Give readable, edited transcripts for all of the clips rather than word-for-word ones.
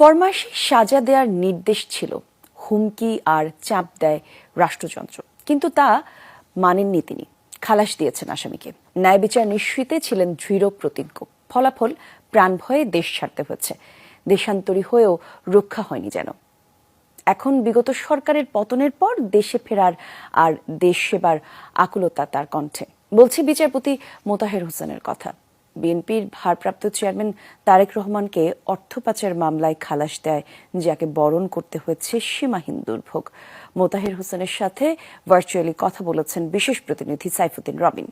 ফরমাশে সাজা দেওয়ার নির্দেশ ছিল, হুমকি আর চাপ দেয় রাষ্ট্রযন্ত্র, কিন্তু তা মানেননি তিনি। খালাস দিয়েছেন আসামিকে। ন্যায় বিচার নিশ্চিতে ছিলেন দৃঢ় প্রতিজ্ঞ। ফলাফল প্রাণ ভয়ে দেশ ছাড়তে হচ্ছে। দেশান্তরী হয়েও রক্ষা হয়নি যেন। এখন বিগত সরকারের পতনের পর দেশে ফেরার আর দেশ সেবার আকুলতা তার কণ্ঠে। বলছি বিচারপতি মোতাহের হোসেনের কথা। বিএনপির ভারপ্রাপ্ত চেয়ারম্যান তারেক রহমানকে অর্থ পাচার মামলায় খালাস দেয়, যাকে বরণ করতে হয়েছে সীমাহীন দুর্ভোগ। মোতাহের হোসেনের সাথে ভার্চুয়ালি কথা বলেছেন বিশেষ প্রতিনিধি সাইফুদ্দিন রবিন।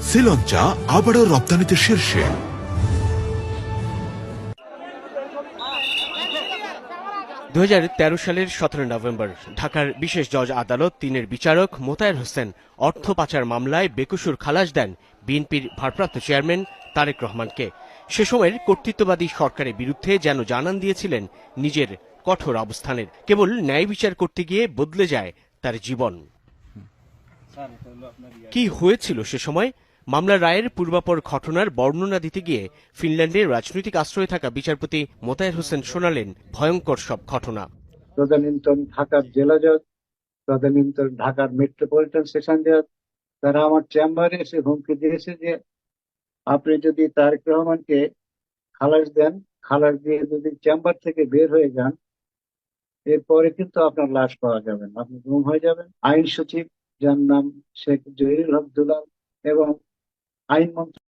শ্রীলঙ্কা আবারও রপ্তানিতে শীর্ষে। 2013 সালের 17 নভেম্বর ঢাকার বিশেষ জজ আদালত 3-এর বিচারক মোতায়ের হোসেন অর্থ পাচার মামলায় বেকসুর খালাস দেন বিএনপির ভারপ্রাপ্ত চেয়ারম্যান তারেক রহমানকে। সে সময়ের কর্তৃত্ববাদী সরকারের বিরুদ্ধে যেন জানান দিয়েছিলেন নিজের কঠোর অবস্থানের। কেবল ন্যায় বিচার করতে গিয়ে বদলে যায় তার জীবন। কি হয়েছিল সে সময়? মামলার রায়ের পূর্বাপর ঘটনার বর্ণনা দিতে গিয়ে ফিনল্যান্ডের রাজনৈতিক আশ্রয়ে থাকা বিচারপতি মোতায়ের হোসেন শোনালেন ভয়ঙ্কর সব ঘটনা। তদানীন্তন ঢাকার জেলা জজ, তদানীন্তন ঢাকার মেট্রোপলিটন সেশন জজ, তারা আমার চেম্বারে এসে হুমকি দিয়েছে যে আপনি যদি তারেক রহমানকে খালাস দেন, খালাস দিয়ে যদি চেম্বার থেকে বের হয়ে যান, এরপরে কিন্তু আপনার লাশ পাওয়া যাবে না, আপনি গুম হয়ে যাবেন। আইন সচিব, যার নাম শেখ জহিরুল হক দুলাল, এবং আইন মন্ত্রী